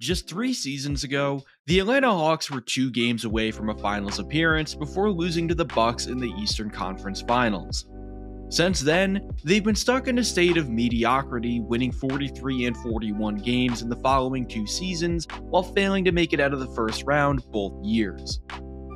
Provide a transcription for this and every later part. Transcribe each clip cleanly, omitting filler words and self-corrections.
Just 3 seasons ago, the Atlanta Hawks were 2 games away from a finals appearance before losing to the Bucks in the Eastern Conference Finals. Since then, they've been stuck in a state of mediocrity, winning 43 and 41 games in the following 2 seasons while failing to make it out of the first round both years.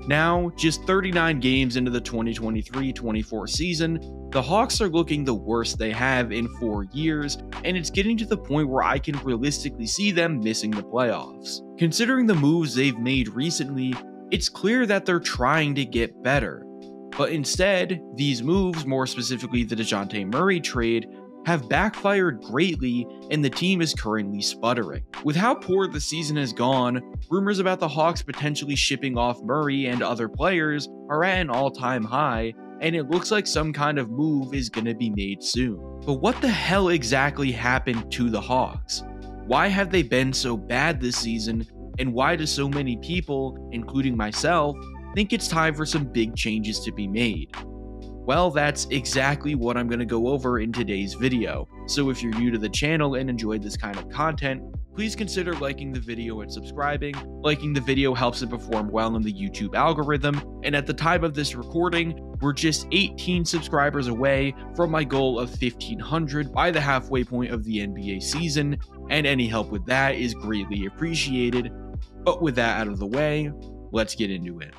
Now, just 39 games into the 2023-24 season, the Hawks are looking the worst they have in 4 years, and it's getting to the point where I can realistically see them missing the playoffs. Considering the moves they've made recently, it's clear that they're trying to get better. But instead, these moves, more specifically the Dejounte Murray trade, have backfired greatly, and the team is currently sputtering. With how poor the season has gone, rumors about the Hawks potentially shipping off Murray and other players are at an all-time high, and it looks like some kind of move is going to be made soon. But what the hell exactly happened to the Hawks? Why have they been so bad this season, and why do so many people, including myself, think it's time for some big changes to be made? Well, that's exactly what I'm going to go over in today's video. So if you're new to the channel and enjoyed this kind of content, please consider liking the video and subscribing. Liking the video helps it perform well in the YouTube algorithm, and at the time of this recording, we're just 18 subscribers away from my goal of 1,500 by the halfway point of the NBA season, and any help with that is greatly appreciated. But with that out of the way, let's get into it.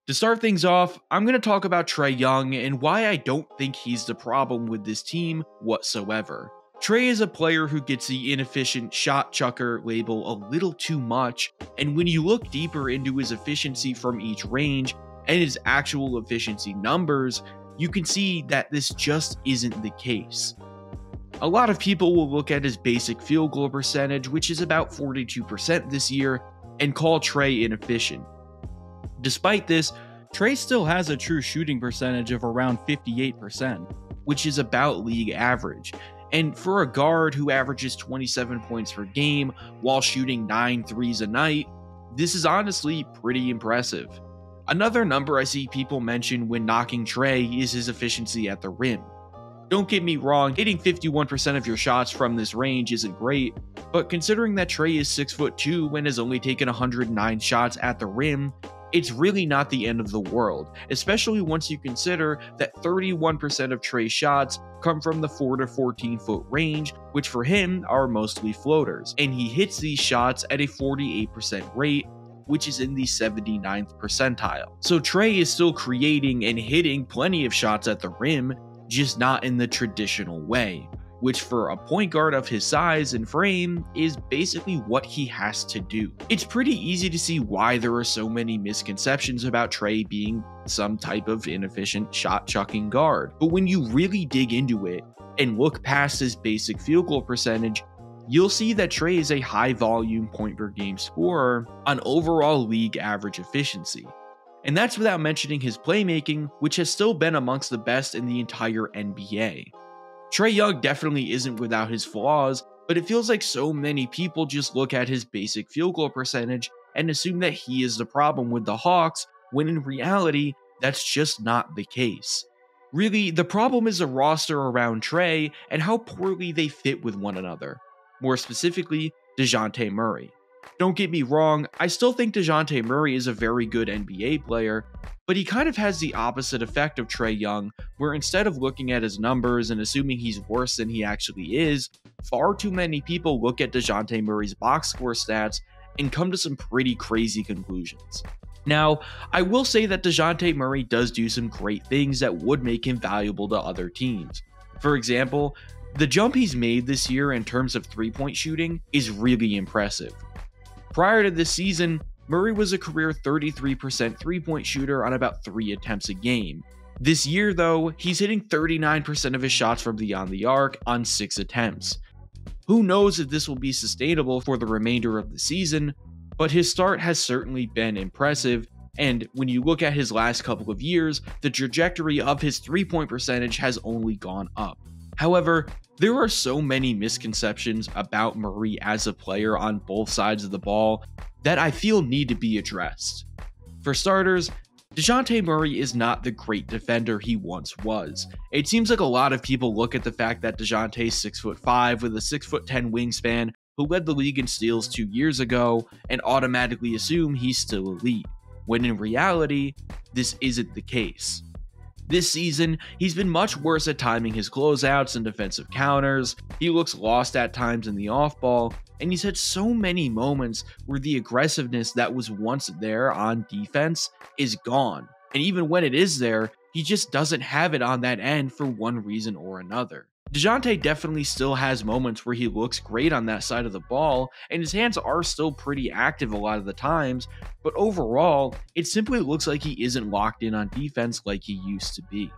To start things off, I'm going to talk about Trey Young and why I don't think he's the problem with this team whatsoever. Trae is a player who gets the inefficient shot chucker label a little too much, and when you look deeper into his efficiency from each range and his actual efficiency numbers, you can see that this just isn't the case. A lot of people will look at his basic field goal percentage, which is about 42% this year, and call Trae inefficient. Despite this, Trae still has a true shooting percentage of around 58%, which is about league average. And for a guard who averages 27 points per game while shooting 9 threes a night, this is honestly pretty impressive. Another number I see people mention when knocking Trae is his efficiency at the rim. Don't get me wrong, hitting 51% of your shots from this range isn't great, but considering that Trae is 6'2" and has only taken 109 shots at the rim, it's really not the end of the world, especially once you consider that 31% of Trae's shots come from the 4 to 14 foot range, which for him are mostly floaters, and he hits these shots at a 48% rate, which is in the 79th percentile. So Trae is still creating and hitting plenty of shots at the rim, just not in the traditional way, which for a point guard of his size and frame is basically what he has to do. It's pretty easy to see why there are so many misconceptions about Trae being some type of inefficient shot chucking guard, but when you really dig into it and look past his basic field goal percentage, you'll see that Trae is a high volume point per game scorer on overall league average efficiency. And that's without mentioning his playmaking, which has still been amongst the best in the entire NBA. Trey Young definitely isn't without his flaws, but it feels like so many people just look at his basic field goal percentage and assume that he is the problem with the Hawks, when in reality, that's just not the case. Really, the problem is the roster around Trae and how poorly they fit with one another. More specifically, Dejounte Murray. Don't get me wrong, I still think Dejounte Murray is a very good NBA player, but he kind of has the opposite effect of Trey Young, where instead of looking at his numbers and assuming he's worse than he actually is, far too many people look at Dejounte Murray's box score stats and come to some pretty crazy conclusions. Now, I will say that Dejounte Murray does do some great things that would make him valuable to other teams. For example, the jump he's made this year in terms of three-point shooting is really impressive. Prior to this season, Murray was a career 33% three-point shooter on about 3 attempts a game. This year, though, he's hitting 39% of his shots from beyond the arc on 6 attempts. Who knows if this will be sustainable for the remainder of the season, but his start has certainly been impressive, and when you look at his last couple of years, the trajectory of his three-point percentage has only gone up. However, there are so many misconceptions about Murray as a player on both sides of the ball that I feel need to be addressed. For starters, Dejounte Murray is not the great defender he once was. It seems like a lot of people look at the fact that Dejounte's 6'5" with a 6'10" wingspan who led the league in steals 2 years ago, and automatically assume he's still elite, when in reality, this isn't the case. This season, he's been much worse at timing his closeouts and defensive counters, he looks lost at times in the off-ball, and he's had so many moments where the aggressiveness that was once there on defense is gone. And even when it is there, he just doesn't have it on that end for one reason or another. Dejounte definitely still has moments where he looks great on that side of the ball, and his hands are still pretty active a lot of the times, but overall, it simply looks like he isn't locked in on defense like he used to be.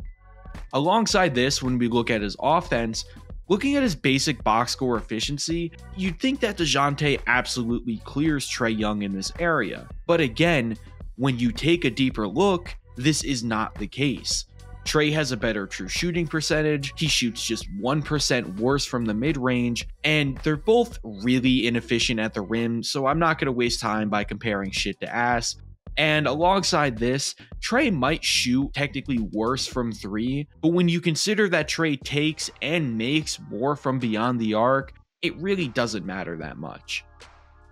Alongside this, when we look at his offense, looking at his basic box score efficiency, you'd think that Dejounte absolutely clears Trey Young in this area, but again, when you take a deeper look, this is not the case. Trae has a better true shooting percentage, he shoots just 1% worse from the mid-range, and they're both really inefficient at the rim, so I'm not going to waste time by comparing shit to ass. And alongside this, Trae might shoot technically worse from 3, but when you consider that Trae takes and makes more from beyond the arc, it really doesn't matter that much.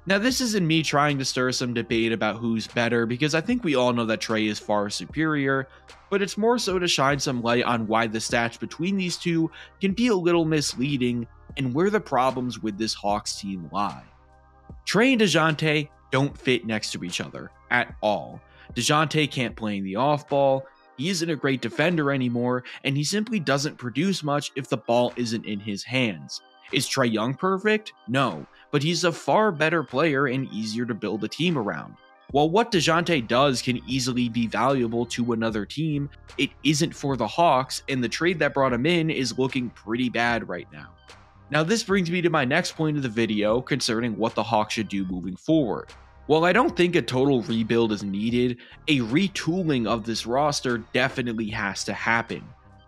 Now, this isn't me trying to stir some debate about who's better, because I think we all know that Trae is far superior, but it's more so to shine some light on why the stats between these two can be a little misleading and where the problems with this Hawks team lie. Trae and Dejounte don't fit next to each other at all. Dejounte can't play in the off-ball, he isn't a great defender anymore, and he simply doesn't produce much if the ball isn't in his hands. Is Trey Young perfect? No, but he's a far better player and easier to build a team around. While what Dejounte does can easily be valuable to another team, it isn't for the Hawks, and the trade that brought him in is looking pretty bad right now. Now this brings me to my next point of the video concerning what the Hawks should do moving forward. While I don't think a total rebuild is needed, a retooling of this roster definitely has to happen,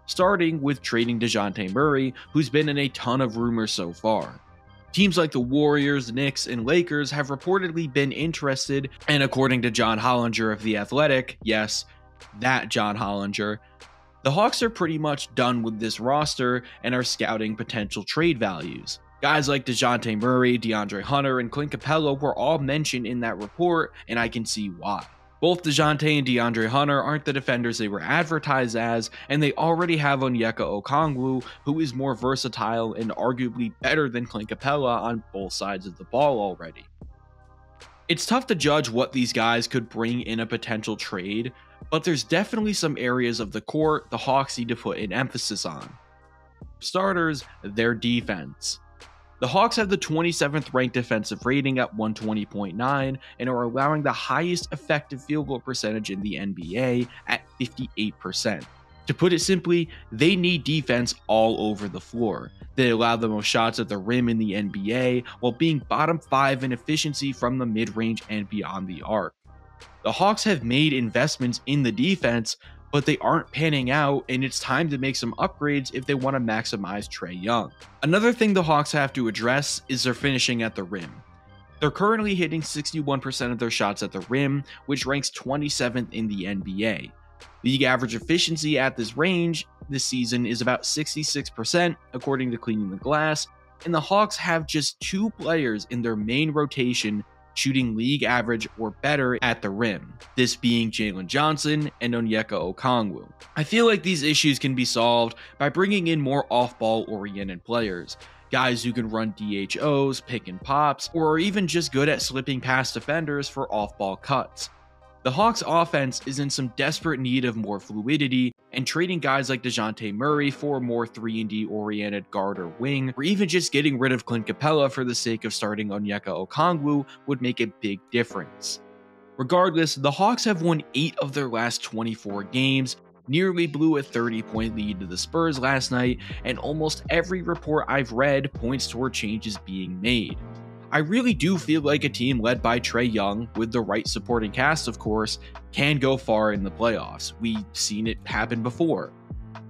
starting with trading Dejounte Murray, who's been in a ton of rumors so far. Teams like the Warriors, Knicks, and Lakers have reportedly been interested, and according to John Hollinger of The Athletic, yes, that John Hollinger, the Hawks are pretty much done with this roster and are scouting potential trade values. Guys like Dejounte Murray, DeAndre Hunter, and Clint Capella were all mentioned in that report, and I can see why. Both Dejounte and DeAndre Hunter aren't the defenders they were advertised as, and they already have Onyeka Okongwu, who is more versatile and arguably better than Clint Capella on both sides of the ball already. It's tough to judge what these guys could bring in a potential trade, but there's definitely some areas of the court the Hawks need to put an emphasis on. For starters, their defense. The Hawks have the 27th ranked defensive rating at 120.9 and are allowing the highest effective field goal percentage in the NBA at 58%. To put it simply, they need defense all over the floor. They allow the most shots at the rim in the NBA while being bottom 5 in efficiency from the mid-range and beyond the arc. The Hawks have made investments in the defense, but they aren't panning out, and it's time to make some upgrades if they want to maximize Trey Young. Another thing the Hawks have to address is their finishing at the rim. They're currently hitting 61% of their shots at the rim, which ranks 27th in the NBA. League average efficiency at this range this season is about 66%, according to Cleaning the Glass, and the Hawks have just 2 players in their main rotation shooting league average or better at the rim, this being Jalen Johnson and Onyeka Okongwu. I feel like these issues can be solved by bringing in more off-ball oriented players, guys who can run DHOs, pick and pops, or are even just good at slipping past defenders for off-ball cuts. The Hawks offense is in some desperate need of more fluidity, and trading guys like Dejounte Murray for a more 3-and-D oriented guard or wing, or even just getting rid of Clint Capella for the sake of starting Onyeka Okongwu would make a big difference. Regardless, the Hawks have won 8 of their last 24 games, nearly blew a 30-point lead to the Spurs last night, and almost every report I've read points toward changes being made. I really do feel like a team led by Trey Young, with the right supporting cast of course, can go far in the playoffs. We've seen it happen before.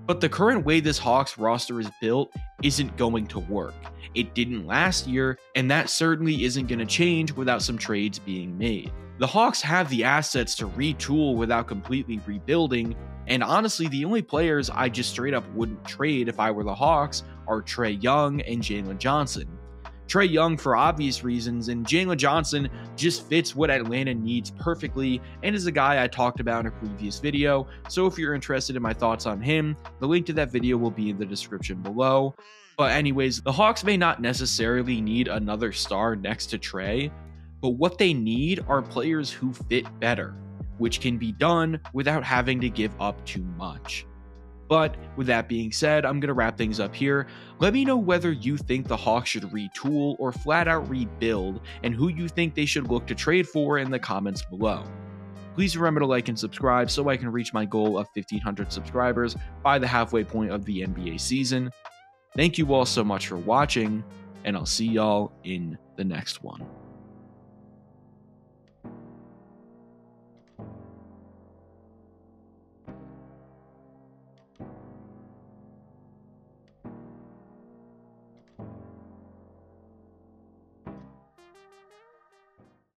But the current way this Hawks roster is built isn't going to work. It didn't last year, and that certainly isn't going to change without some trades being made. The Hawks have the assets to retool without completely rebuilding, and honestly the only players I just straight up wouldn't trade if I were the Hawks are Trey Young and Jalen Johnson. Trey Young for obvious reasons, and Jalen Johnson just fits what Atlanta needs perfectly and is a guy I talked about in a previous video. So if you're interested in my thoughts on him, the link to that video will be in the description below. But anyways, the Hawks may not necessarily need another star next to Trae, but what they need are players who fit better, which can be done without having to give up too much. But with that being said, I'm going to wrap things up here. Let me know whether you think the Hawks should retool or flat out rebuild, and who you think they should look to trade for in the comments below. Please remember to like and subscribe so I can reach my goal of 1,500 subscribers by the halfway point of the NBA season. Thank you all so much for watching, and I'll see y'all in the next one.